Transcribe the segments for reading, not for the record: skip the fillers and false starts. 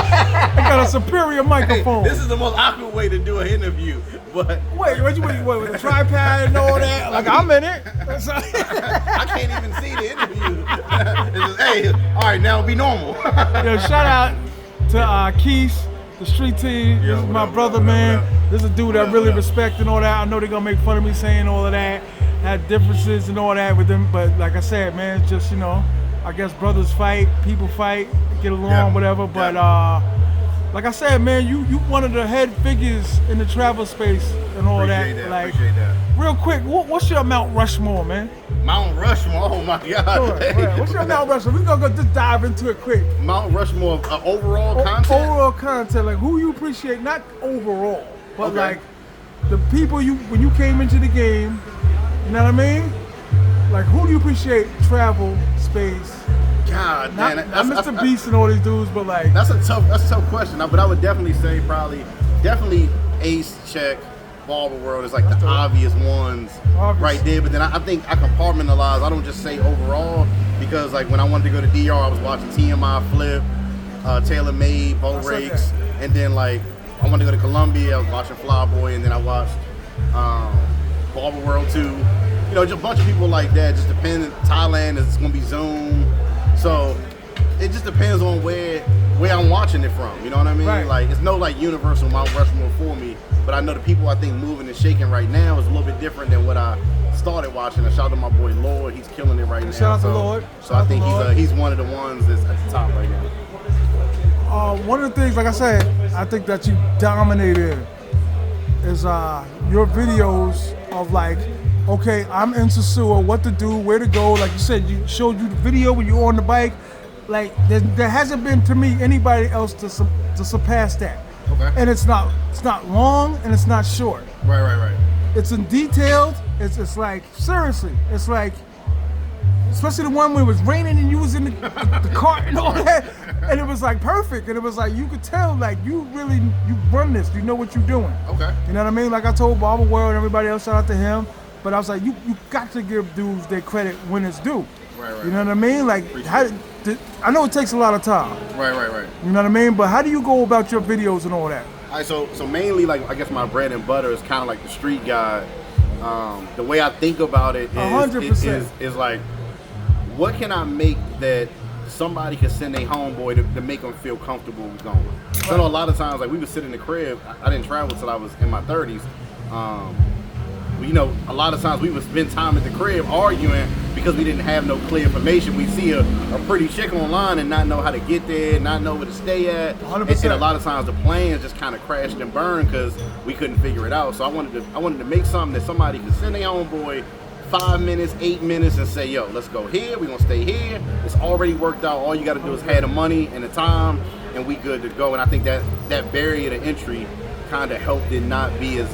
I got a superior microphone. Hey, this is the most awkward way to do an interview. But wait, with a tripod and all that? Like I'm in it. I can't even see the interview. It's just, hey, all right, now be normal. Yo, shout out to Quis, the street team. This is my brother, man. This is a dude I really respect and all that. I know they're gonna make fun of me saying all of that. Had differences and all that with them, but like I said, man, it's just, you know, I guess brothers fight, people fight, get along, whatever. But like I said, man, you one of the head figures in the travel space and all Appreciate that. that. Like, Appreciate that. real quick, what's your Mount Rushmore, man? Mount Rushmore, oh my God. Sure, right. What's your Mount Rushmore? We're gonna go just dive into it quick. Mount Rushmore, overall content? Overall content, like who you appreciate, not overall, but like the people when you came into the game, you know what I mean? Like who do you appreciate travel, space? God, Not, man, not Mr. Beast and all these dudes, but like that's a tough question. But I would definitely say definitely Ace, Check, Barber World is like the obvious ones right there. But then I think I compartmentalize. I don't just say overall because like when I wanted to go to DR, I was watching T.M.I. Flip, Taylor Made, Bo Rakes, and then like I wanted to go to Colombia. I was watching Flyboy, and then I watched Barber World 2. You know, just a bunch of people like that. Just depending. Thailand is gonna be Zoom. So it just depends on where I'm watching it from. You know what I mean? Right. Like it's no like universal Mount Rushmore for me, but I know the people I think moving and shaking right now is a little bit different than what I started watching. I shout out to my boy Lord, he's killing it right now. Shout out to Lord. So I think he's one of the ones that's at the top right now. One of the things, like I said, I think that you dominated is your videos of like, okay, I'm in Sosua, what to do, where to go. Like you said, you showed you the video when you were on the bike. Like there hasn't been to me anybody else to surpass that. Okay. And it's not long and it's not short. Right. It's in detailed. It's like seriously. It's like, especially the one where it was raining and you was in the cart and all that, and it was like perfect. And it was like you could tell like you run this. You know what you're doing. Okay. You know what I mean? Like I told Barber World and everybody else, shout out to him. But I was like, you got to give dudes their credit when it's due. Right. You know what I mean? Like, I know it takes a lot of time. Right. You know what I mean? But how do you go about your videos and all that? All right, so mainly, like, I guess my bread and butter is kind of like the street guy. The way I think about it is 100%. Is like, what can I make that somebody can send a homeboy to make them feel comfortable going? So I know a lot of times, like, we would sit in the crib. I didn't travel till I was in my 30s. You know, a lot of times we would spend time at the crib arguing because we didn't have no clear information. We see a pretty chick online and not know how to get there, not know where to stay at. 100%. And a lot of times the plans just kind of crashed and burned because we couldn't figure it out. So I wanted to make something that somebody could send their homeboy 5 minutes, 8 minutes and say, yo, let's go here, we're gonna stay here. It's already worked out. All you gotta do is have the money and the time and we good to go. And I think that barrier to entry kind of helped it not be as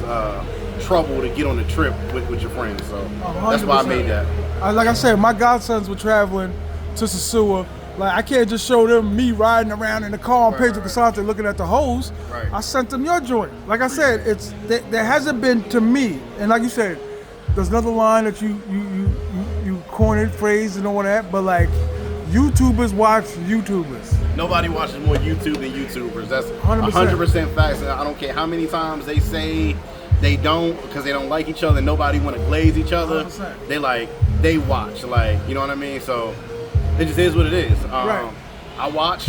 trouble to get on the trip with your friends. So 100%. That's why I made that. Like I said, my godsons were traveling to Sosua. Like I can't just show them me riding around in the car on Pedro Casante looking at the hose. Right. I sent them your joint. Like I said, there hasn't been to me, and like you said, there's another line that you cornered, phrase and all that, but like YouTubers watch YouTubers. Nobody watches more YouTube than YouTubers. That's 100%. 100% facts. And I don't care how many times they say they don't because they don't like each other and nobody want to glaze each other. 100%. They watch, like, you know what I mean? So it just is what it is. Right. I watch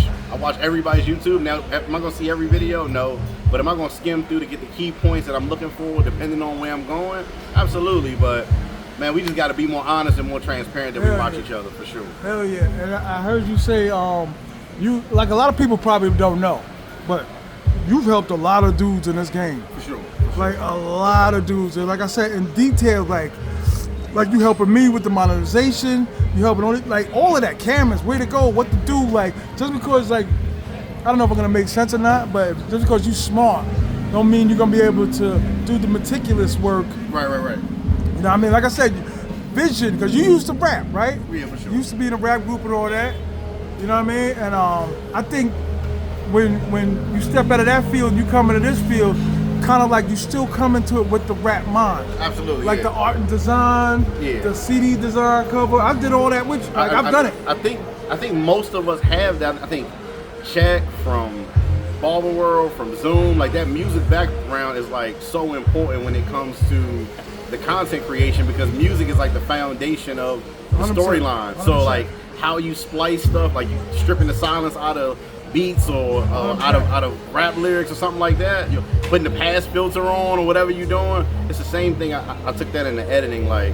everybody's YouTube. Now, am I gonna see every video? No. But am I gonna skim through to get the key points that I'm looking for depending on where I'm going? Absolutely. But man, we just gotta be more honest and more transparent that we watch each other for sure. Hell yeah. And I heard you say you, like, a lot of people probably don't know, but you've helped a lot of dudes in this game. For sure. Like a lot of dudes. And like I said, in detail, like you helping me with the monetization, you helping all of that, cameras, where to go, what to do. Like, just because, like, I don't know if I'm gonna make sense or not, but just because you smart don't mean you're gonna be able to do the meticulous work. Right. You know what I mean? Like I said, vision, because you used to rap, right? Yeah, for sure. You used to be in a rap group and all that. You know what I mean? And I think when you step out of that field and you come into this field, kind of like you still come into it with the rap mind. Absolutely. Like the art and design, the CD design cover. I did all that with you. Like I've done it. I think most of us have that. I think Shaq from Barber World, from Zoom, like that music background is like so important when it comes to the content creation, because music is like the foundation of the 100%, storyline. 100%. So like how you splice stuff, like you stripping the silence out of beats or out of rap lyrics or something like that, you're putting the pass filter on or whatever you're doing. It's the same thing. I took that into editing, like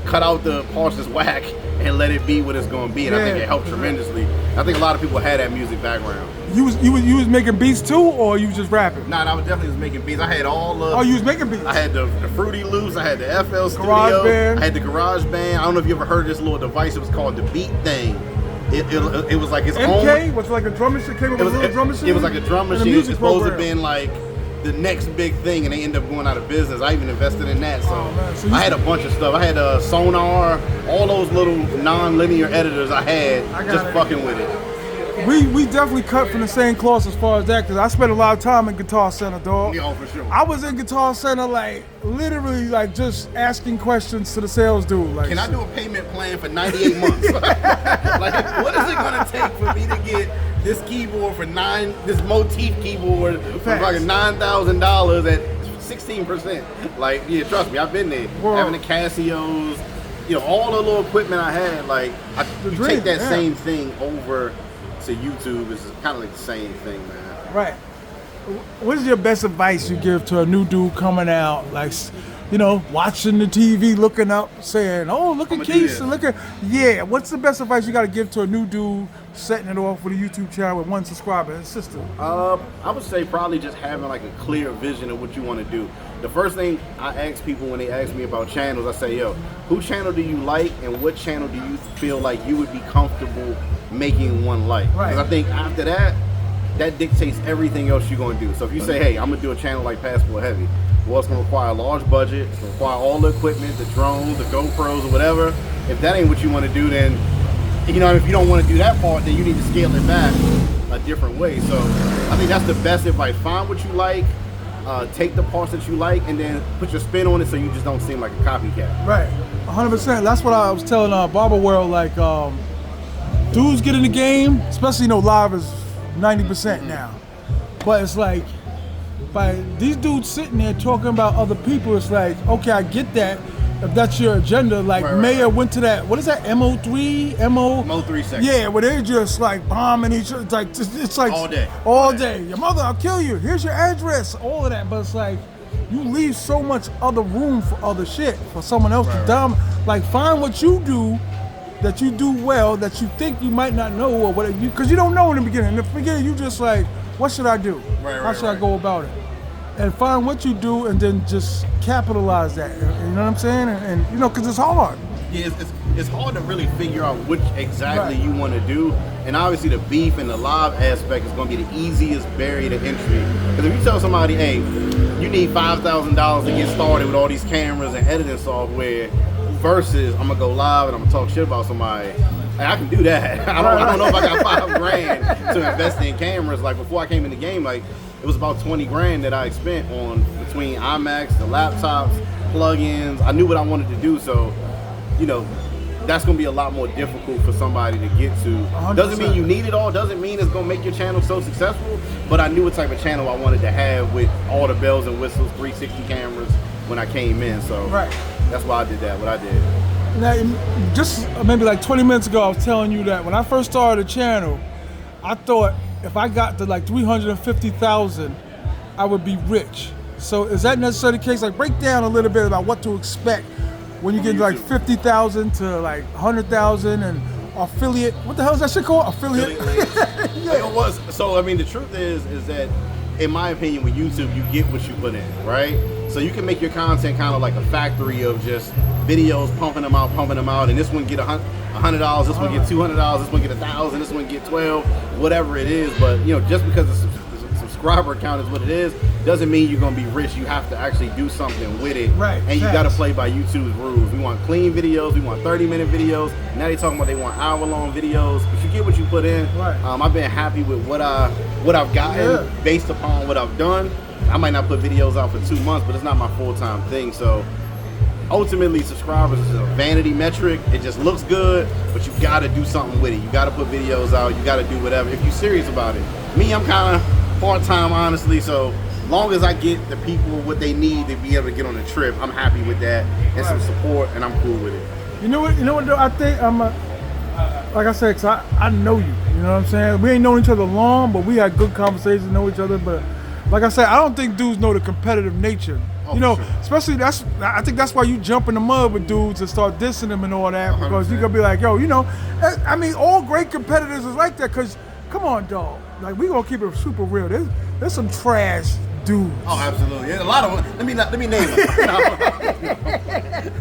cut out the parts that's whack and let it be what it's going to be, and I think it helped tremendously. I think a lot of people had that music background. You was making beats too, or you was just rapping? Nah, I was definitely was making beats. I had all of. Oh, you was making beats. I had the Fruity Loops. I had the FL Studio. GarageBand. I had the GarageBand. I don't know if you ever heard this little device. It was called the Beat Thing. It was like its own. MK was like a drum machine. Came with a little drum machine. It was like a drum And a machine. It was music supposed to program. have been like the next big thing, and they ended up going out of business. I even invested in that. So, man. So I had a bunch of stuff. I had Sonar, all those little non-linear editors I had just fucking with it. We definitely cut from the same cloth as far as that, because I spent a lot of time in Guitar Center, dog. Yeah, for sure. I was in Guitar Center, like, literally, like, just asking questions to the sales dude. Like, can I do a payment plan for 98 months? Like, what is it gonna take for me to get this keyboard for this motif keyboard for like $9,000 at 16%? Like, yeah, trust me, I've been there. Whoa. Having the Casios, you know, all the little equipment I had, like, you take that same thing over to YouTube, is kind of like the same thing, man. Right. What is your best advice you give to a new dude coming out, like, you know, watching the TV, looking up, saying, "Oh, look at Quis, and look at..." Yeah, what's the best advice you got to give to a new dude setting it off with a YouTube channel with 1 subscriber and sister? I would say probably just having like a clear vision of what you want to do. The first thing I ask people when they ask me about channels, I say, yo, who channel do you like, and what channel do you feel like you would be comfortable making one like? Because I think after that, that dictates everything else you're going to do. So if you say, hey, I'm going to do a channel like Passport Heavy, well, it's going to require a large budget, it's going to require all the equipment, the drones, the GoPros, or whatever. If that ain't what you want to do, then, you know, if you don't want to do that part, then you need to scale it back a different way. So I think that's the best advice. Find what you like, take the parts that you like, and then put your spin on it so you just don't seem like a copycat. Right, 100%. That's what I was telling Barber World, like, dudes get in the game, especially, you know, live is 90% now. But it's like, by these dudes sitting there talking about other people, it's like, okay, I get that. If that's your agenda, like Mayor went to that, what is that, MO3? MO3 section. Yeah, where they're just like bombing each other. It's like all day. Your mother, I'll kill you. Here's your address. All of that. But it's like, you leave so much other room for other shit, for someone else to dumb. Like, find what you do that you do well, that you think you might not know, or whatever, because you don't know in the beginning. In the beginning, you just like, what should I do? How should I go about it? And find what you do, and then just capitalize that. You know what I'm saying? And you know, because it's hard. Yeah, it's hard to really figure out which exactly you want to do. And obviously the beef and the live aspect is going to be the easiest barrier to entry. Because if you tell somebody, hey, you need $5,000 to get started with all these cameras and editing software, versus I'm going to go live and I'm going to talk shit about somebody, hey, I can do that. I don't know if I got $5,000 to invest in cameras. Like, before I came in the game, like, it was about 20 grand that I spent on between IMAX, the laptops, plugins. I knew what I wanted to do, so, you know, that's gonna be a lot more difficult for somebody to get to. 100%. Doesn't mean you need it all, doesn't mean it's gonna make your channel so successful, but I knew what type of channel I wanted to have with all the bells and whistles, 360 cameras when I came in, so that's why I did that, what I did. Now, just maybe like 20 minutes ago, I was telling you that when I first started the channel, I thought if I got to like 350,000, I would be rich. So is that necessarily the case? Like, break down a little bit about what to expect when you get like 50,000 to like 100,000 and affiliate. What the hell is that shit called? Affiliate. Yeah. It was. So I mean, the truth is that, in my opinion, with YouTube, you get what you put in, right? So you can make your content kind of like a factory of just videos, pumping them out, and this one get $100, this one get $200, this one get $1,000, this one get 12, whatever it is. But you know, just because the subscriber count is what it is, doesn't mean you're gonna be rich. You have to actually do something with it, and you got to play by YouTube's rules. We want clean videos, we want 30-minute videos. Now they talking about they want hour-long videos, but you get what you put in. I've been happy with what I've gotten based upon what I've done. I might not put videos out for 2 months, but it's not my full-time thing. So ultimately, subscribers is a vanity metric. It just looks good, but you got to do something with it. You got to put videos out. You got to do whatever if you're serious about it. Me, I'm kind of part-time, honestly. So long as I get the people what they need to be able to get on the trip, I'm happy with that, and some support, and I'm cool with it. You know what though? I think like I said, 'cause I know you. You know what I'm saying? We ain't known each other long, but we had good conversations, know each other. But like I said, I don't think dudes know the competitive nature. Oh, you know, sure. especially I think that's why you jump in the mud with dudes and start dissing them and all that, because you gonna be like, yo, you know, I mean, all great competitors is like that. Cause come on, dog, like we gonna keep it super real. There's some trash dudes. Oh, absolutely. There's a lot of them. Let me name them.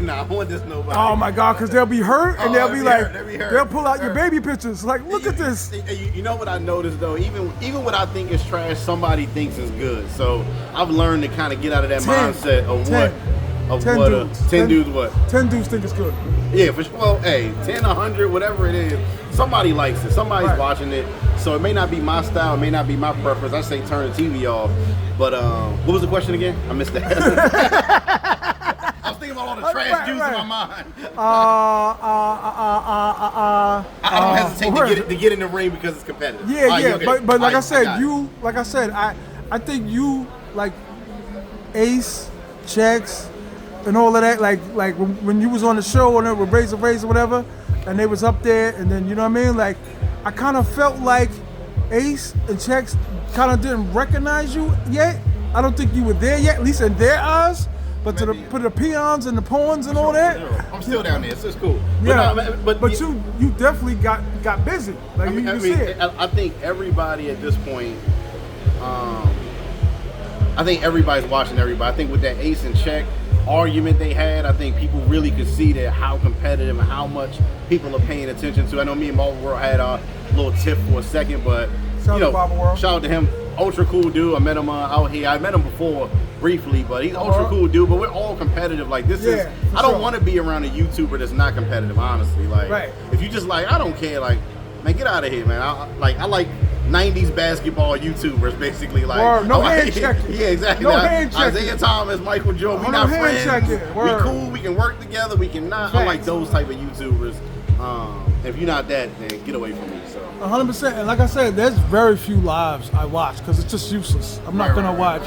No, I want this nobody. Oh my God, because they'll be hurt and they'll be like, they'll pull out your baby pictures. Like, look at this. You know what I noticed though? Even what I think is trash, somebody thinks is good. So I've learned to kind of get out of that mindset of 10 dudes what? 10 dudes think it's good. Yeah, for sure. Well, hey, 10, 100, whatever it is, somebody likes it. Somebody's watching it. So it may not be my style, it may not be my preference. I say turn the TV off. But what was the question again? I missed that. I was thinking about all the trash dudes in my mind. I don't hesitate to get in the ring because it's competitive. Yeah, Okay. But like I said, I think you like Ace, Checks, and all of that. Like when you was on the show and with Razor or whatever, and they was up there, and then you know what I mean. Like I kind of felt like Ace and Checks kind of didn't recognize you yet. I don't think you were there yet, at least in their eyes. But to the peons and the pawns and all that, I'm still down there, so it's cool. Yeah, but you definitely got busy. Like I mean, I think everybody at this point, I think everybody's watching everybody. I think with that Ace and Check argument they had, I think people really could see that how competitive and how much people are paying attention to. I know me and Marvel World had a little tip for a second, but shout out to him. Ultra cool dude. I met him out here. I met him before briefly, but he's ultra cool dude. But we're all competitive. Like this is. I don't want to be around a YouTuber that's not competitive. Honestly, like if you just like, I don't care. Like, man, get out of here, man. I like 90s basketball YouTubers, basically. Like, no hand checking. Yeah, exactly. No hand checking. Isaiah Thomas, Michael Jordan. We not friends. We cool. We can work together. We can not. I like those type of YouTubers. If you're not that, then get away from me. So 100%. And like I said, there's very few lives I watch because it's just useless. I'm not gonna watch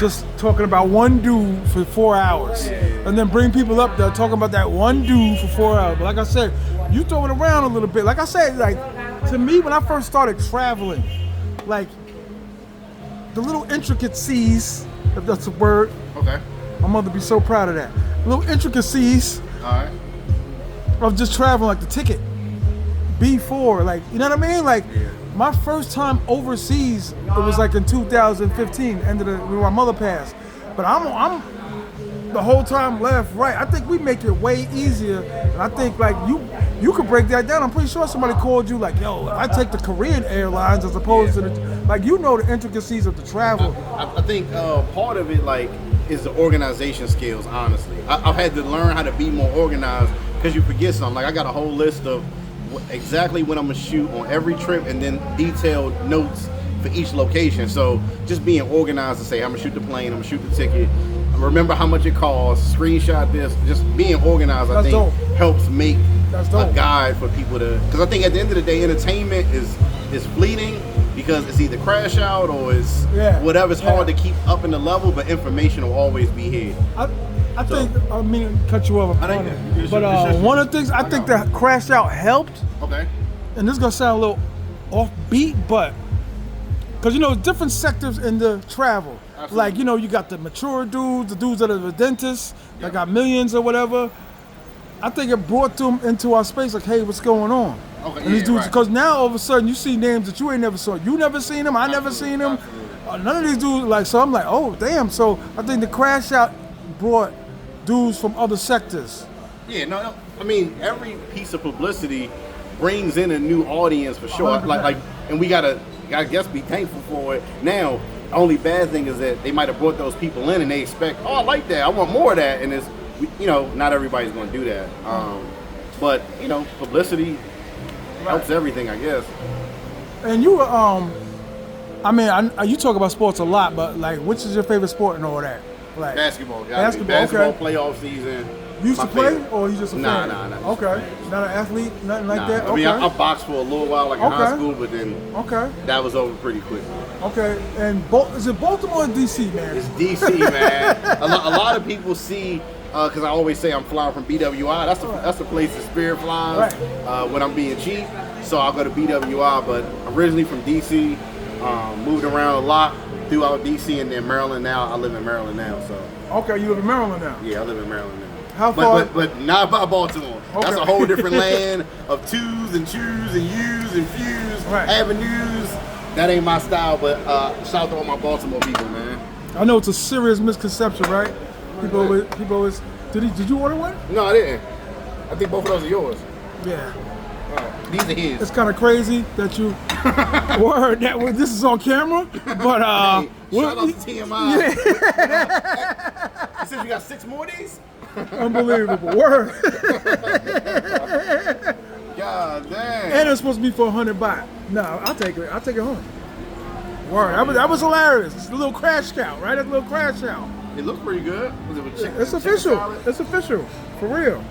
just talking about one dude for 4 hours and then bring people up there talking about that one dude for 4 hours. But like I said, you throw it around a little bit. Like I said, like to me, when I first started traveling, like the little intricacies, if that's a word. Okay. My mother be so proud of that. Little intricacies. All right. Of just traveling, like the ticket. B4, like, you know what I mean? Like, my first time overseas, it was like in 2015, when my mother passed. But I'm the whole time left, right. I think we make it way easier. And I think, like, you could break that down. I'm pretty sure somebody called you, like, yo, if I take the Korean Airlines as opposed to like, you know the intricacies of the travel. I think part of it, like, is the organization skills, honestly. I've had to learn how to be more organized because you forget something. Like, I got a whole list of exactly when I'm gonna shoot on every trip and then detailed notes for each location. So just being organized to say I'm gonna shoot the plane, I'm gonna shoot the ticket, remember how much it costs, screenshot this, just being organized. I think helps make a guide for people to, because I think at the end of the day entertainment is fleeting because it's either crash out or it's whatever. It's hard to keep up in the level, but information will always be here. I think, I mean, cut you off. But one of the things I think that crash out helped. Okay. And this is gonna sound a little offbeat, but because you know different sectors in the travel. Absolutely. Like you know you got the mature dudes, the dudes that are the dentists that got millions or whatever. I think it brought them into our space. Like, hey, what's going on? Okay. And these dudes, because now all of a sudden you see names that you ain't never saw. You never seen them. I never seen them. None of these dudes. Like, so I'm like, oh damn. So I think the crash out brought dudes from other sectors. Yeah, no, I mean every piece of publicity brings in a new audience for sure. 100%. Like, and we gotta, I guess, be thankful for it. Now, the only bad thing is that they might have brought those people in and they expect, oh, I like that, I want more of that, and it's, you know, not everybody's gonna do that. But you know, publicity helps everything, I guess. And you, I mean, you talk about sports a lot, but like, which is your favorite sport and all that? Like basketball. Basketball. Okay. Playoff season. You used to play, or you just a fan? Nah. Okay. Not an athlete, nothing like that. I mean, I boxed for a little while, like in high school, but then that was over pretty quick. Okay. And is it Baltimore or DC, man? It's DC, man. a lot of people see. Because I always say I'm flying from BWI. That's the place the Spirit flies when I'm being cheap. So I'll go to BWI. But originally from DC, moved around a lot throughout DC and then Maryland now. I live in Maryland now. So okay, you live in Maryland now. Yeah, I live in Maryland now. How far? But not by Baltimore. Okay. That's a whole different land of twos and chews and U's and fews, avenues. That ain't my style. But shout out to all my Baltimore people, man. I know it's a serious misconception, right? People always. Did you order one? No, I didn't. I think both of those are yours. Yeah. These are his. It's kind of crazy that you word that this is on camera, but hey, shout out to T.M.I. You said you got 6 more of these? Unbelievable. Word. God damn. And it's supposed to be for $100. No, I'll take it. I'll take it home. Word. That was hilarious. It's a little crash out, right? That's a little crash out. It looks pretty good. Was it with chicken? It's official. It's official. For real.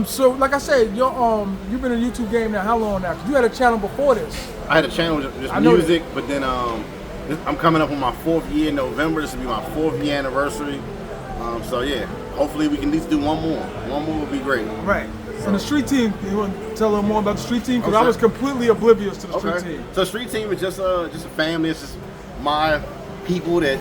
So like I said, you've been in the YouTube game now. How long now? 'Cause you had a channel before this. I had a channel with just music, but then I'm coming up on my 4th year in November. This will be my 4th year anniversary. So yeah, hopefully we can at least do one more. One more would be great. Right. So. And the street team, you want to tell them more about the street team? Because I was completely oblivious to the street team. So the street team is just a family. It's just my people that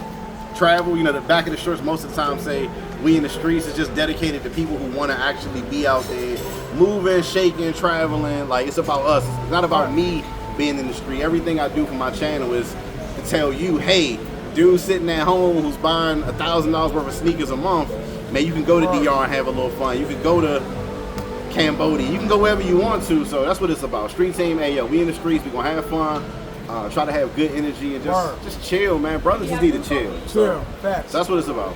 travel. You know, the back of the shirts most of the time say we in the streets. Is just dedicated to people who want to actually be out there moving, shaking, traveling. Like, it's about us. It's not about me being in the street. Everything I do for my channel is to tell you, hey, dude sitting at home who's buying $1,000 worth of sneakers a month, man, you can go to DR and have a little fun. You can go to Cambodia. You can go wherever you want to. So that's what it's about. Street team, hey, yo, we in the streets. We gonna have fun. Try to have good energy and just chill, man. Brothers just need to chill. Chill, facts. So that's what it's about.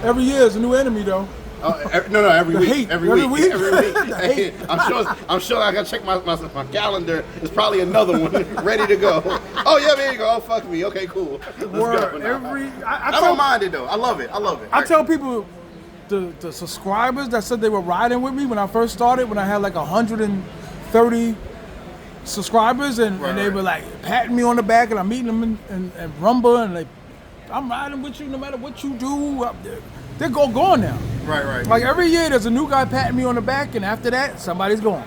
Every year is a new enemy, though. No, every week. Hate. Every week. Hey, I'm sure I gotta check my calendar. There's probably another one ready to go. Oh yeah, there you go. Oh fuck me. Okay, cool. Let's go. I don't mind it though. I love it. I tell people, the subscribers that said they were riding with me when I first started, when I had like 130 subscribers, and they were like patting me on the back, and I'm meeting them in Rumba, and like, I'm riding with you no matter what you do. They're gone now. Right. Like every year, there's a new guy patting me on the back, and after that, somebody's gone.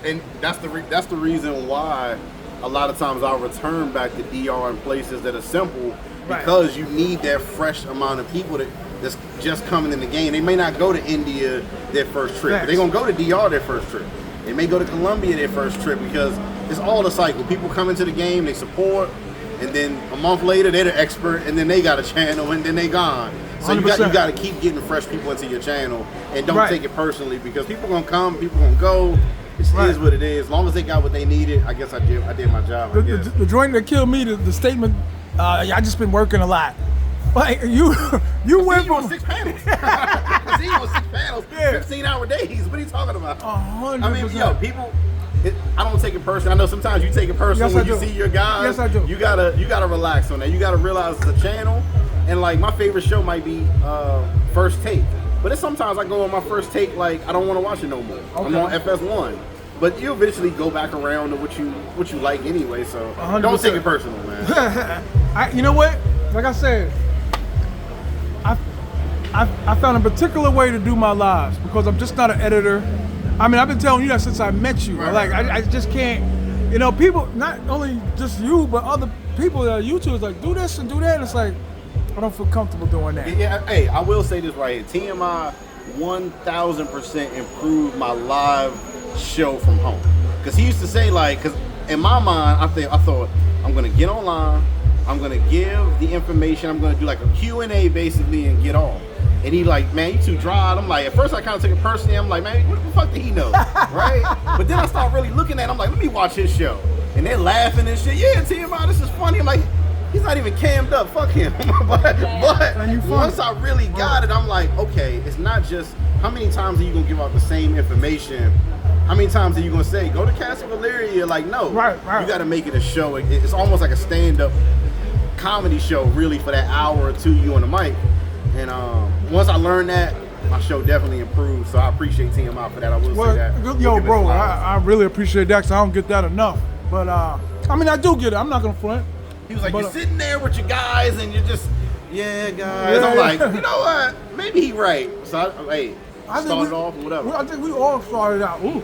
And that's the reason why a lot of times I'll return back to DR and places that are simple, because you need that fresh amount of people that's just coming in the game. They may not go to India their first trip, but they're gonna go to DR their first trip. They may go to Colombia their first trip, because it's all the cycle. People come into the game, they support, and then a month later they're the expert, and then they got a channel, and then they gone. So you got to keep getting fresh people into your channel, and don't take it personally, because people gonna come, people gonna go. It is what it is. As long as they got what they needed, I guess I did my job. The joint that killed me, the statement, I just been working a lot. Like you went from 6 panels. I see you on 6 panels, 15-hour days. What are you talking about? 100%. I mean, yo, people. I don't take it personally. I know sometimes you take it personally when you see your guys. Yes, I do. You gotta relax on that. You gotta realize it's a channel, and like my favorite show might be First Take. But it's sometimes I go on my first take, like I don't want to watch it no more. Okay. I'm on FS1. But you eventually go back around to what you like anyway. So 100%. Don't take it personal, man. You know what? Like I said, I found a particular way to do my lives, because I'm just not an editor. I mean, I've been telling you that since I met you. I just can't, people, not only just you, but other people that are YouTubers, like, do this and do that. And it's like, I don't feel comfortable doing that. Yeah, hey, I will say this right here. T.M.I 1000% improved my live show from home. Because he used to say, like, because in my mind, I thought, I'm going to get online, I'm going to give the information, I'm going to do like a Q&A basically and get off. And he like, man, you too dry. I'm like, at first I kind of took it personally. I'm like, man, what the fuck did he know, right? But then I started really looking at it. I'm like, let me watch his show. And they're laughing and shit. Yeah, T.M.I, this is funny. I'm like, he's not even cammed up. Fuck him. but once I really got it, I'm like, okay, it's not just how many times are you going to give out the same information. How many times are you going to say, go to Casa Valeria? Like, no. Right. You got to make it a show. It's almost like a stand-up comedy show, really, for that hour or two you on the mic. And once I learned that, my show definitely improved. So I appreciate T.M.I. for that. I will say that. Yo, bro, I really appreciate that because I don't get that enough. But I mean, I do get it. I'm not gonna front. He was like, you're sitting there with your guys, and you're just, yeah, guys. I'm like, you know what? Maybe he right. So I started off or whatever. I think we all started out. Ooh.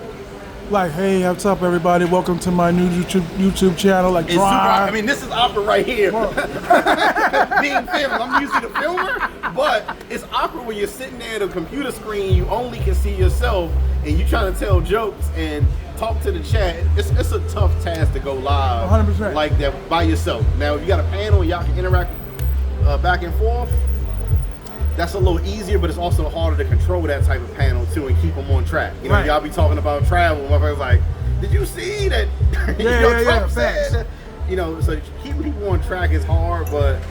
Like, hey, what's up, everybody? Welcome to my new YouTube channel. Like, I mean, this is awkward right here. Being filmed, I'm usually the filmer, but it's awkward when you're sitting there at a computer screen. You only can see yourself, and you're trying to tell jokes and talk to the chat. It's a tough task to go live 100%. Like that by yourself. Now, if you got a panel and y'all can interact back and forth, that's a little easier, but it's also harder to control that type of panel too and keep them on track. You know, y'all be talking about travel. Motherfuckers like, did you see that? Trump said that? You know, so keeping people on track is hard, but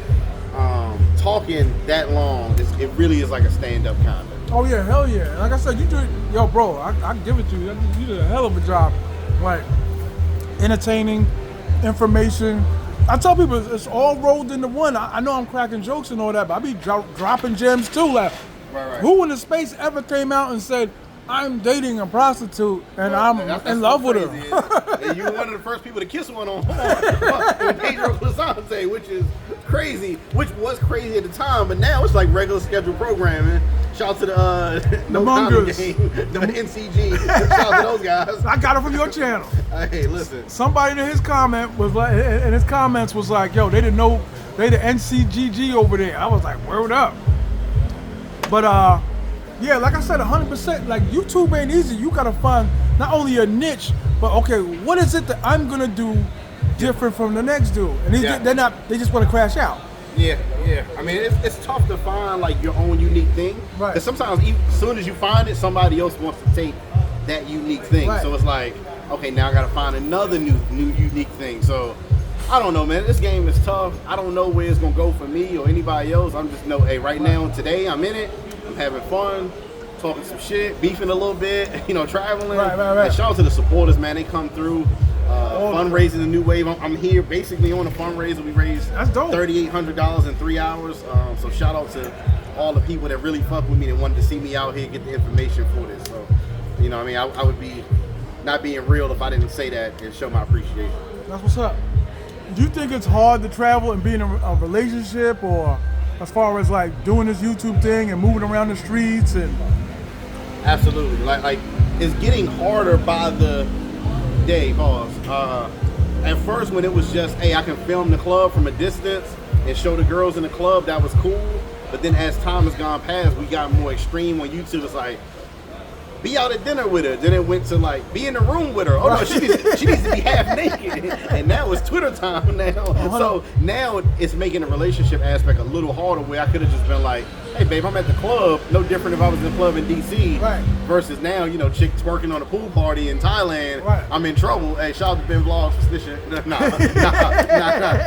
talking that long, it really is like a stand-up kind of. Oh yeah, hell yeah! Like I said, you do it, yo, bro. I give it to you. You did a hell of a job, like entertaining, information. I tell people it's all rolled into one. I know I'm cracking jokes and all that, but I be dropping gems too. Like, who in the space ever came out and said, I'm dating a prostitute and I'm in love with her? And you were one of the first people to kiss one on Pedro Clisante, which is crazy, which was crazy at the time, but now it's like regular scheduled programming. Shout out to the No Comment Game, the NCG. Shout out to those guys. I got it from your channel. Hey, listen. Somebody in his comment was like, in his comments was like, yo, they didn't know they the NCGG over there. I was like, word up. But yeah, like I said, 100%. Like YouTube ain't easy. You gotta find not only a niche, but okay, what is it that I'm gonna do different from the next dude? And they just want to crash out. Yeah. I mean, it's tough to find like your own unique thing. Right. Because sometimes, as soon as you find it, somebody else wants to take that unique thing. Right. So it's like, okay, now I gotta find another new unique thing. So I don't know, man. This game is tough. I don't know where it's gonna go for me or anybody else. I'm just hey, right now, today, I'm in it. I'm having fun, talking some shit, beefing a little bit, traveling. Right. And shout out to the supporters, man. They come through. Fundraising a new wave. I'm here basically on a fundraiser. We raised $3,800 in 3 hours. So shout out to all the people that really fuck with me that wanted to see me out here get the information for this. So, I would be not being real if I didn't say that and show my appreciation. That's what's up. Do you think it's hard to travel and be in a relationship, or as far as like doing this YouTube thing and moving around the streets and? Absolutely. Like it's getting harder by the day. At first, when it was just, hey, I can film the club from a distance and show the girls in the club, that was cool. But then as time has gone past, we got more extreme on YouTube. It's like, be out at dinner with her. Then it went to like, be in the room with her. Oh no, she needs to be half naked. And now it's Twitter time now. So now it's making the relationship aspect a little harder, where I could have just been like, hey babe, I'm at the club. No different if I was in the club in DC. Right. Versus now, chicks working on a pool party in Thailand. Right. I'm in trouble. Hey, shout out to Ben Vlogs for snitching. Nah.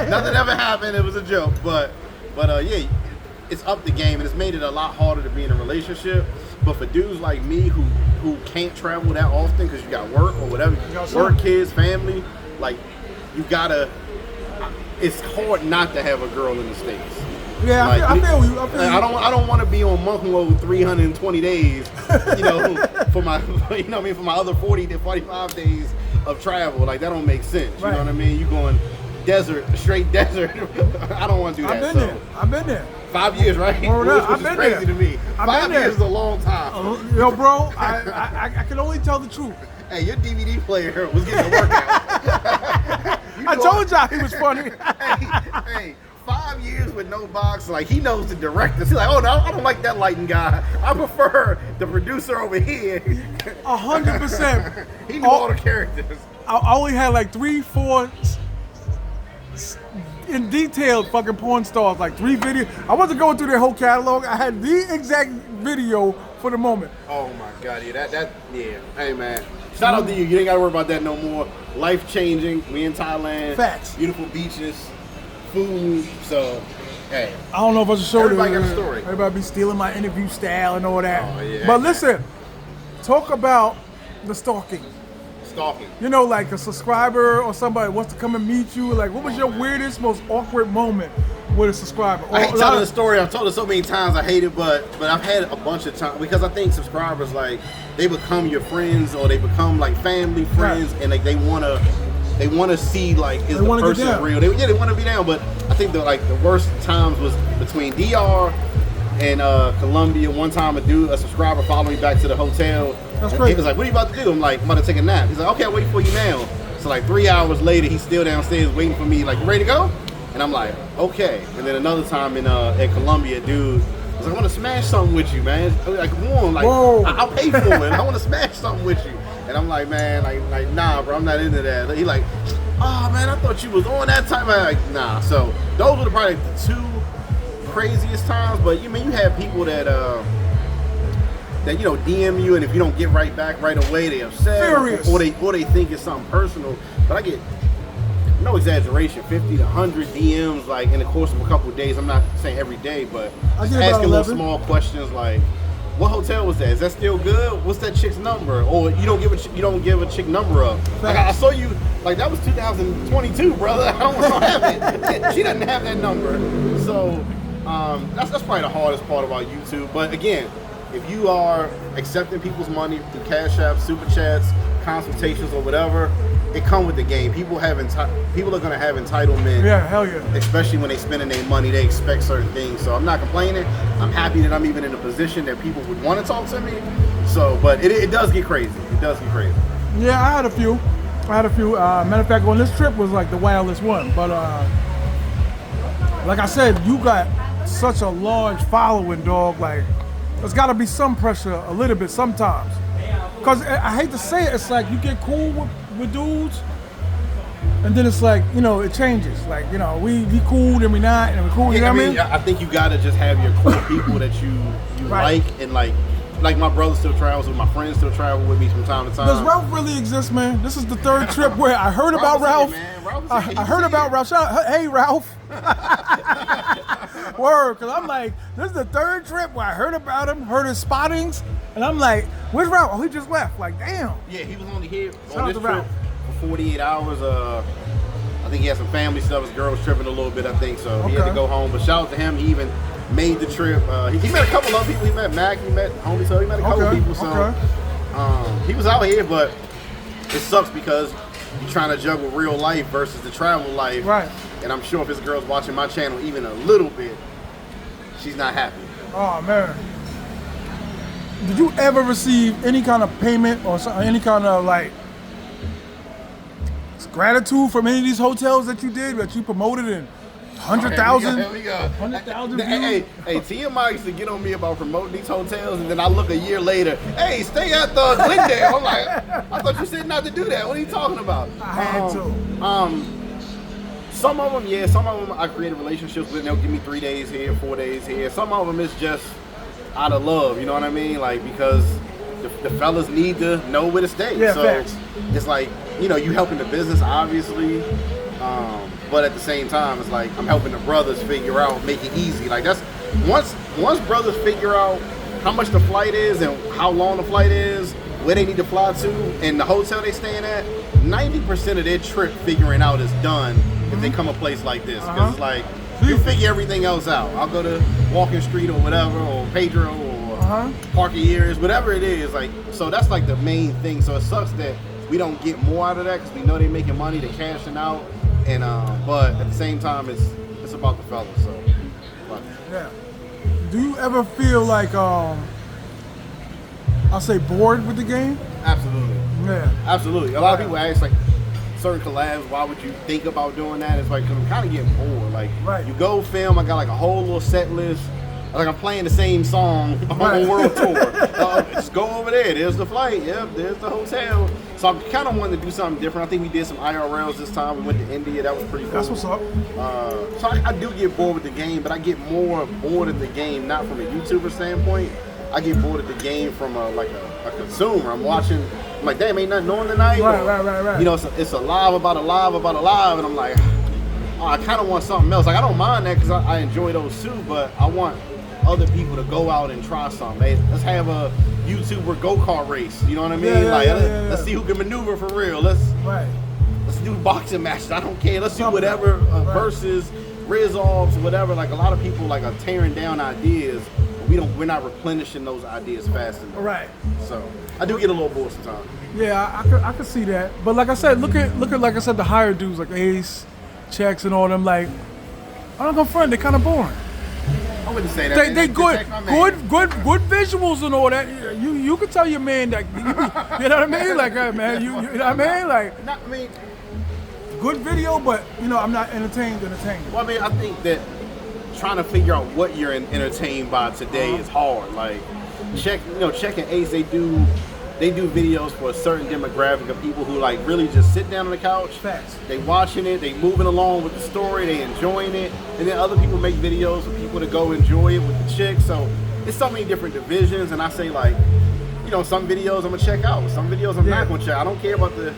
Nothing ever happened. It was a joke. But yeah, it's up the game, and it's made it a lot harder to be in a relationship. But for dudes like me who can't travel that often because you got work or whatever, work, kids, family, like it's hard not to have a girl in the States. Yeah, like, I feel you. I don't want to be on monk mode 320 days, for my for my other 40 to 45 days of travel. Like that don't make sense. You know what I mean? You going straight desert. I don't want to do that. I've been there. 5 years, right? Which is crazy to me. 5 years is a long time. Yo, bro, I can only tell the truth. Hey, your DVD player was getting a workout. I told y'all he was funny. Hey, 5 years with no box. Like, he knows the directors. He's like, oh, no, I don't like that lighting guy. I prefer the producer over here. 100%. He knew all the characters. I only had like 3-4 in detailed fucking porn stars, like 3 videos. I wasn't going through their whole catalog. I had the exact video for the moment. Oh my God, yeah. Hey man, shout out to you. You ain't gotta worry about that no more. Life changing. We in Thailand. Facts. Beautiful beaches, food. So, hey. I don't know if I should show everybody got a story. Everybody be stealing my interview style and all that. Oh yeah. But listen, talk about the stalking. Like a subscriber or somebody wants to come and meet you. Like, what was your weirdest, most awkward moment with a subscriber. I hate telling the story. I've told it so many times. I hate it, but I've had a bunch of times because I think subscribers like they become your friends or they become like family friends, and like they wanna see like is the person real. They want to be down, but I think the worst times was between DR and Colombia. One time a subscriber followed me back to the hotel. That's crazy. He was like, "What are you about to do?" I'm like, "I'm about to take a nap." He's like, "Okay, I'll wait for you now." So like 3 hours later, he's still downstairs waiting for me. Like, "You ready to go?" And I'm like, "Okay." And then another time in Colombia, dude was like, "I want to smash something with you, man." I was like, "Come on, like I'll pay for it. I want to smash something with you." And I'm like, "Man, like nah, bro, I'm not into that." He like, "Oh man, I thought you was on that time." I'm like, "Nah." So those were probably the two craziest times. But you have people that DM you, and if you don't get right back right away, they upset, or they think it's something personal. But I get, no exaggeration, 50 to 100 DMs like in the course of a couple of days. I'm not saying every day, but asking little small questions like, "What hotel was that? Is that still good? What's that chick's number?" Or you don't give a chick number up. Like I saw you, like that was 2022, brother. I don't have it. She doesn't have that number. So that's probably the hardest part about YouTube. But again, if you are accepting people's money through Cash App, Super Chats, consultations, or whatever, it comes with the game. People are going to have entitlement. Yeah, hell yeah. Especially when they spending their money, they expect certain things. So I'm not complaining. I'm happy that I'm even in a position that people would want to talk to me. So, but it does get crazy. It does get crazy. Yeah, I had a few. Matter of fact, on this trip was like the wildest one. But like I said, you got such a large following, dog. Like, there's got to be some pressure a little bit sometimes. Because I hate to say it, it's like you get cool with dudes, and then it's like, it changes. Like, we cool, then we not, and we cool, you know what I mean? I think you got to just have your core people that you right. like, and like my brother still travels with, my friends still travel with me from time to time. Does Ralph really exist, man? This is the third trip where I heard about Ralph. I heard about Ralph. Shout out, hey, Ralph. Word, because I'm like, this is the third trip where I heard about him, heard his spottings, and I'm like, where's Ralph? Oh, he just left. Like, damn. Yeah, he was only here on this trip for 48 hours. I think he had some family stuff. His girl was tripping a little bit, I think, so he had to go home. But shout out to him. He even made the trip. He met a couple other people. He met Mac, he met Homie, so he met a couple people. So he was out here, but it sucks because you're trying to juggle real life versus the travel life. Right. And I'm sure if his girl's watching my channel even a little bit, she's not happy. Oh, man. Did you ever receive any kind of payment or any kind of, like, gratitude from any of these hotels that you did, that you promoted in 100,000? Here we go. 100,000 views? Hey, T.M.I used to get on me about promoting these hotels, and then I look a year later, hey, stay at the Glendale. I'm like, I thought you said not to do that. What are you talking about? I had to. Some of them I created relationships with. They'll give me 3 days here, 4 days here. Some of them is just out of love, you know what I mean? Like, because the fellas need to know where to stay. Yeah, so facts. It's like, you helping the business, obviously. But at the same time, it's like I'm helping the brothers figure out, make it easy. Like that's once brothers figure out how much the flight is and how long the flight is, where they need to fly to, and the hotel they staying at, 90% of their trip figuring out is done if they come a place like this. Because it's like you figure everything else out. I'll go to Walking Street or whatever, or Pedro or Parking Years, whatever it is. Like, so that's like the main thing. So it sucks that we don't get more out of that because we know they're making money, they're cashing out. And but at the same time, it's about the fellas. So, yeah. Do you ever feel like I'll say bored with the game? Absolutely. Yeah. Absolutely. A lot of people ask like certain collabs, why would you think about doing that? It's like, cause I'm kind of getting bored. Like, you go film, I got like a whole little set list. Like I'm playing the same song on world tour. Just go over there. There's the flight. Yep. There's the hotel. So I'm kind of wanting to do something different. I think we did some IRLs this time. We went to India. That was pretty cool. That's what's up. So I do get bored with the game, but I get more bored of the game not from a YouTuber standpoint. I get bored of the game from a consumer. I'm watching. I'm like, damn, ain't nothing on tonight. Right. You know, it's a live about a live, and I'm like, I kind of want something else. Like I don't mind that because I enjoy those too, but I want other people to go out and try something. Hey, let's have a YouTuber go-kart race. You know what I mean? Let's see who can maneuver for real. Let's do boxing matches. I don't care. Let's do whatever versus Rizzoffs, whatever. Like a lot of people like are tearing down ideas. We're not replenishing those ideas fast enough. Right. So I do get a little bored sometimes. Yeah, I could see that. But like I said, look at like I said, the higher dudes like Ace, Checks, and all them. Like, I'm not gonna front, they're kind of boring. I wouldn't say that. They good visuals and all that. You could tell your man that. You know what I mean? Like, hey, man, you know what I mean? Like, I mean, good video, but you know, I'm not entertained. Well, I mean, I think that trying to figure out what you're entertained by today is hard. Like, Check and Ace, they do videos for a certain demographic of people who like really just sit down on the couch. Facts. They watching it, they moving along with the story, they enjoying it, and then other people make videos for people to go enjoy it with the chicks. So it's so many different divisions, and I say like, you know, some videos I'm gonna check out, some videos I'm not gonna check. I don't care about the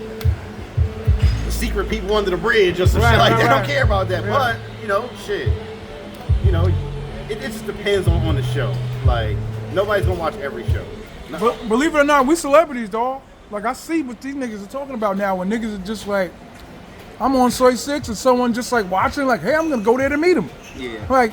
secret people under the bridge or some shit like that. I don't care about that. But you know, shit. You know, it just depends on the show. Like nobody's gonna watch every show. But believe it or not, we celebrities, dawg. Like, I see what these niggas are talking about now when niggas are just like, I'm on Soy 6 and someone just like watching, like, hey, I'm gonna go there to meet him. Yeah. Like,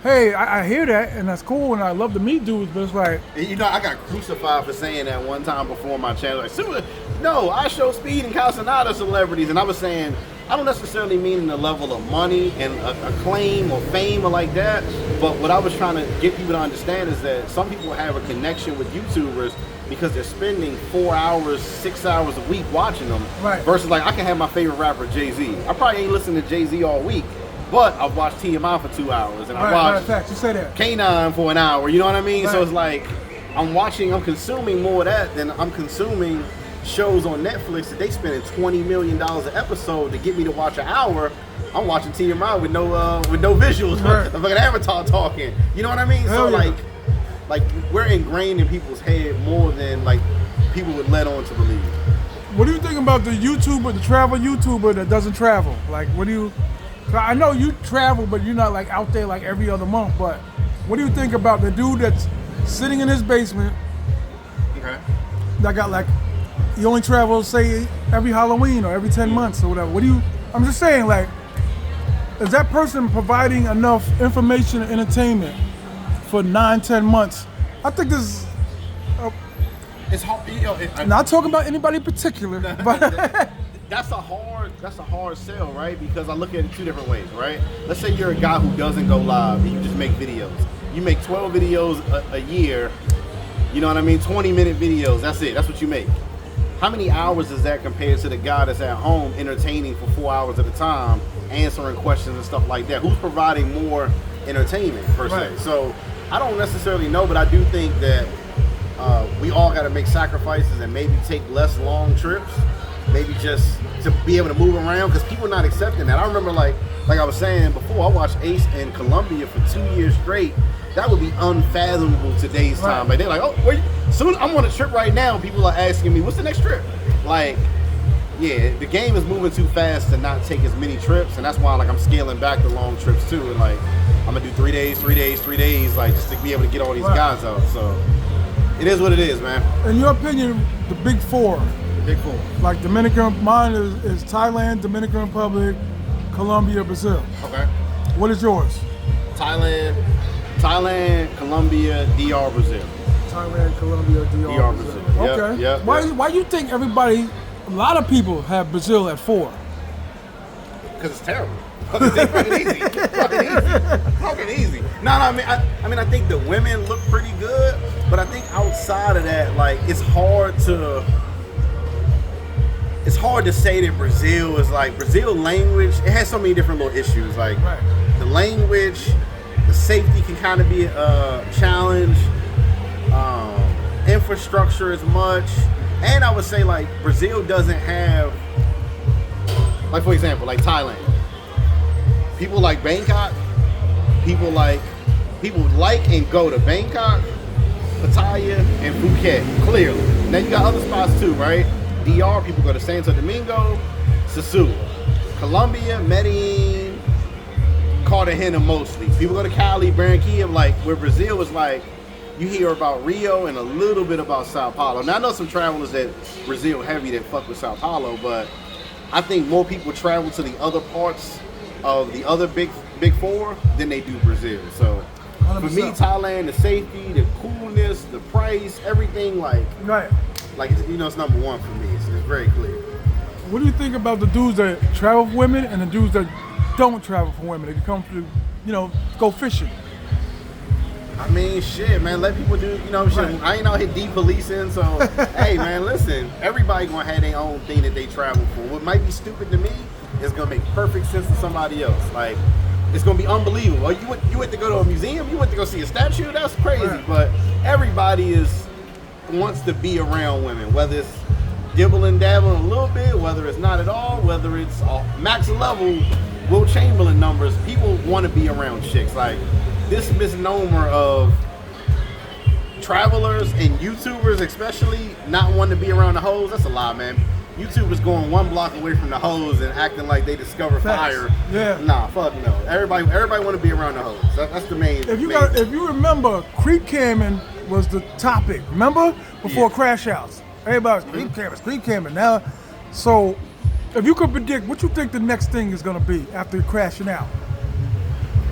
hey, I hear that and that's cool and I love to meet dudes, but it's like. And, you know, I got crucified for saying that one time before my channel. Like, no, I show Speed and Casanata celebrities, and I was saying, I don't necessarily mean the level of money and acclaim or fame or like that, but what I was trying to get people to understand is that some people have a connection with YouTubers because they're spending 4 hours, 6 hours a week watching them. Right. Versus like I can have my favorite rapper, Jay-Z. I probably ain't listening to Jay-Z all week, but I've watched T.M.I. for 2 hours, and I watched you say that. K9 for an hour, you know what I mean? Right. So it's like, I'm consuming more of that than I'm consuming shows on Netflix that they spending $20 million an episode to get me to watch an hour. I'm watching T.M.I. with no visuals, right. Like an avatar talking. You know what I mean? Hell so yeah. like we're ingrained in people's head more than like people would let on to believe. What do you think about the travel YouTuber that doesn't travel? Like, what do you? I know you travel, but you're not like out there like every other month. But what do you think about the dude that's sitting in his basement? Okay. That got like. He only travels, say, every Halloween or every 10 months or whatever. I'm just saying, like, is that person providing enough information and entertainment for 9-10 months? I think this it's hard. You know, not talking about anybody in particular, but that's a hard sell, right? Because I look at it two different ways, right? Let's say you're a guy who doesn't go live and you just make videos. You make 12 videos a year, you know what I mean? 20-minute videos, that's it. That's what you make. How many hours is that compared to the guy that's at home entertaining for 4 hours at a time, answering questions and stuff like that? Who's providing more entertainment, per se? Right. So I don't necessarily know, but I do think that we all got to make sacrifices and maybe take less long trips, maybe just to be able to move around, because people are not accepting that. I remember, like I was saying before, I watched Ace in Colombia for 2 years straight. That would be unfathomable today's time. Like they're like, oh, wait, soon I'm on a trip right now. People are asking me, what's the next trip? Like, yeah, the game is moving too fast to not take as many trips, and that's why like I'm scaling back the long trips too. And like I'm gonna do 3 days, like just to be able to get all these guys out. So it is what it is, man. In your opinion, the big four. Big four. Like mine is Thailand, Dominican Republic, Colombia, Brazil. Okay. What is yours? Thailand, Colombia, DR, Brazil. Thailand, Colombia, DR, Brazil. Okay. Yep. Why you think a lot of people have Brazil at 4? Because it's terrible. It's fucking easy. Fucking easy. No, I mean, I think the women look pretty good, but I think outside of that, like, it's hard to say that Brazil is like, Brazil language, it has so many different little issues. Like, the language, the safety can kind of be a challenge. Infrastructure is much. And I would say, like, Brazil doesn't have, like, for example, like Thailand. People like Bangkok. People like and go to Bangkok, Pattaya, and Phuket, clearly. Now, you got other spots too, right? DR, people go to Santo Domingo, Sosúa. Colombia, Medellin, Cartagena mostly. People go to Cali, Barranquilla, like, where Brazil is like, you hear about Rio and a little bit about Sao Paulo. Now, I know some travelers that Brazil heavy that fuck with Sao Paulo, but I think more people travel to the other parts of the other big Big Four, then they do Brazil. So 100%. for me, Thailand, the safety, the coolness, the price, everything right. Like it's number one for me. It's very clear. What do you think about the dudes that travel for women and the dudes that don't travel for women? They come to, go fishing. I mean, shit, man. Let people do, shit. Right. I ain't out here depolicing, so hey, man, listen. Everybody gonna have their own thing that they travel for. What might be stupid to me is gonna make perfect sense to somebody else. Like, it's gonna be unbelievable. You went to go to a museum. You went to go see a statue. That's crazy. Right. But everybody wants to be around women, whether it's dibbling, dabbling a little bit, whether it's not at all, whether it's max level, Will Chamberlain numbers. People want to be around chicks. Like, this misnomer of travelers and YouTubers especially not wanting to be around the hoes, that's a lie, man. YouTubers going one block away from the hoes and acting like they discovered fire. Yeah. Nah, fuck no. Everybody want to be around the hoes. That's the main. If you remember, creep camming was the topic. Remember before crash outs, everybody was creep camming. Now, so if you could predict, what you think the next thing is going to be after crashing out?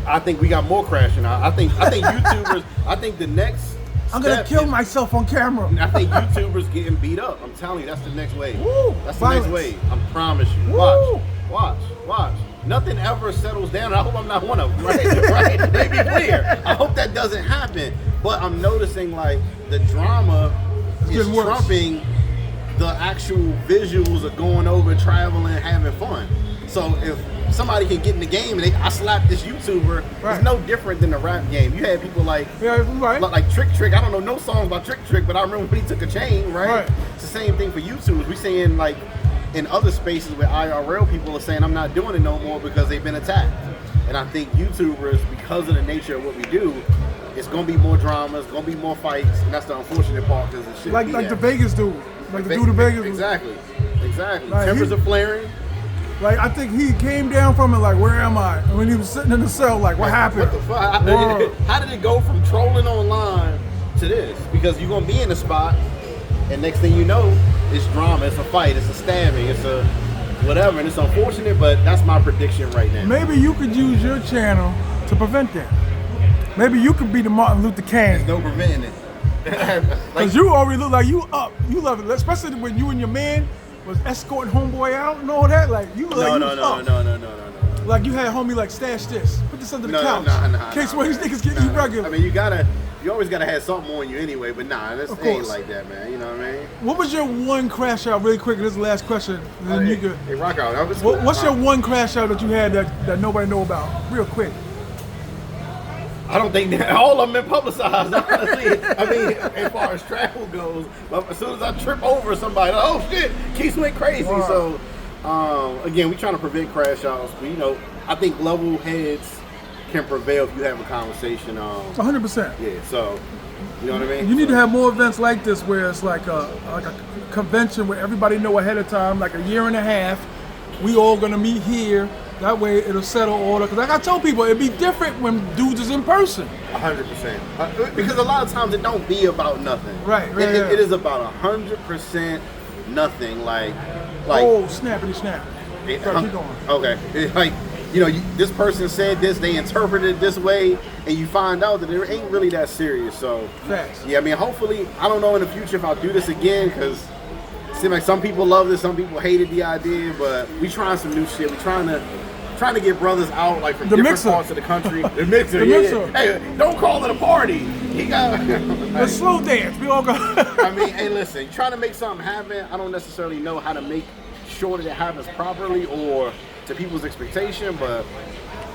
I think we got more crashing out. I think YouTubers. I think the next. I'm gonna kill myself on camera. I think YouTubers getting beat up. I'm telling you, that's the next wave. Woo, that's violence. The next wave. I promise you. Woo. Watch. Nothing ever settles down. I hope I'm not one of them. Right? Let me be clear. I hope that doesn't happen. But I'm noticing like the drama is trumping the actual visuals of going over, traveling, having fun. So if somebody can get in the game and I slap this YouTuber, it's no different than the rap game. You had people like Trick. I don't know no songs about Trick, but I remember when he took a chain, right? It's the same thing for YouTubers. We saying like in other spaces where IRL people are saying I'm not doing it no more because they've been attacked. And I think YouTubers, because of the nature of what we do, it's gonna be more drama, it's gonna be more fights, and that's the unfortunate part because it should like the Vegas dude, like the dude in Vegas. Exactly. Like Tempers are flaring. Like, I think he came down from it like, where am I? And when he was sitting in the cell, like, what happened? What the fuck? How did it go from trolling online to this? Because you're going to be in a spot, and next thing you know, it's drama, it's a fight, it's a stabbing, it's a whatever, and it's unfortunate, but that's my prediction right now. Maybe you could use your channel to prevent that. Maybe you could be the Martin Luther King. There's no preventing it. Because you already look like you up. You love it, especially when you and your man was escorting homeboy out and all that. Like, you look like you was up. Like, you had homie like, stash this, put this under the couch, in case one of these niggas get irregular. I mean, you always gotta have something on you anyway, but this ain't like that, man. You know what I mean? What was your one crash out, really quick, this is the last question, and then you could... Hey, rock out. What's your one crash out that you had that nobody know about, real quick? I don't think that all of them been publicized, honestly. I mean, as far as travel goes, but as soon as I trip over somebody, oh shit, Quis went crazy. So, again, we trying to prevent crash outs, but I think level heads can prevail if you have a conversation. 100%. Yeah, so, you know what I mean? You need to have more events like this where it's like a convention where everybody know ahead of time, like a year and a half, we all gonna meet here. That way it'll settle order. Because like I tell people, it'd be different when dudes is in person. 100%. Because a lot of times it don't be about nothing. Right. It is about 100% nothing. Like oh, snappity snap. Keep going. Okay. It's like, this person said this, they interpreted it this way, and you find out that it ain't really that serious. So, facts. Yeah, I mean, hopefully, I don't know in the future if I'll do this again, because it seems like some people love this, some people hated the idea, but we trying some new shit. We trying to get brothers out like from different parts of the country. The mixer, mixer. Hey, don't call it a party. He got a slow dance. We all go. I mean, hey, listen, you're trying to make something happen. I don't necessarily know how to make sure that it happens properly or to people's expectation, but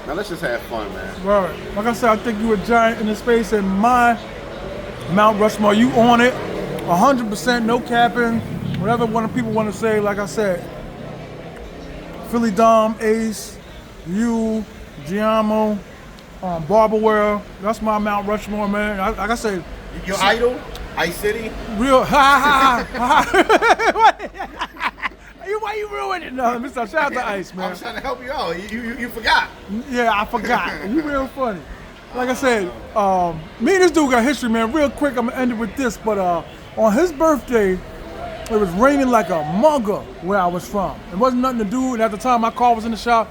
now let's just have fun, man. Right. Like I said, I think you a giant in the space, and my Mount Rushmore, you on it, 100%, no capping. Whatever people want to say, like I said, Philly Dom, Ace, you, Giamo, Barber World, that's my Mount Rushmore, man. Like I said, your idol, Ice City, real. Why you ruining it? No, let me stop. Shout out to Ice, man. I'm trying to help you out. You forgot. Yeah, I forgot. You real funny. Like I said, me and this dude got history, man. Real quick, I'm gonna end it with this. But on his birthday, it was raining like a mugger where I was from. It wasn't nothing to do, and at the time my car was in the shop.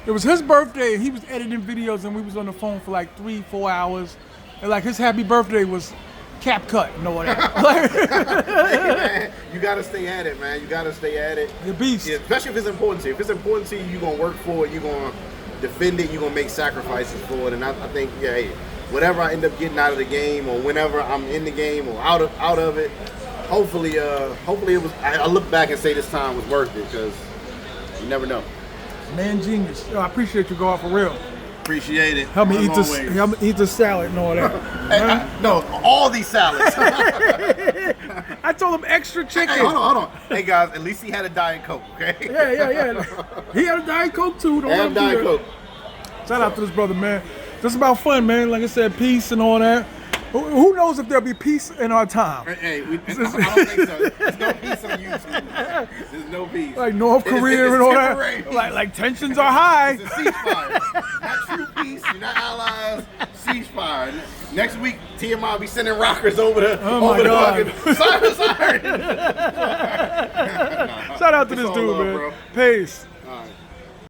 It was his birthday, and he was editing videos, and we was on the phone for like 3-4 hours, and like his happy birthday was cap cut and all that. Hey, man, you gotta stay at it, man. You gotta stay at it. The beast. Yeah, especially if it's important to you. If it's important to you, you're gonna work for it. You're gonna defend it. You're gonna make sacrifices for it. And I think, yeah, hey, whatever I end up getting out of the game, or whenever I'm in the game or out of it, hopefully it was. I look back and say this time was worth it, because you never know. Man, genius. Yo, I appreciate you, God, for real. Appreciate it. Help me eat this salad and all that. Hey, no, all these salads. I told him extra chicken. Hey, hold on. Hey guys, at least he had a Diet Coke, okay? Yeah. He had a Diet Coke too. Don't Have Diet Coke. Shout out to this brother, man. Just about fun, man. Like I said, peace and all that. Who knows if there'll be peace in our time? Hey, I don't think so. There's no peace on YouTube. There's no peace. Like North Korea and all that. Like tensions are high. It's a ceasefire. Not true peace. You're not allies. Ceasefire. Next week, T.M.I will be sending rockers over the. Oh my God. Sorry. Shout out to this dude, man. Bro. Peace.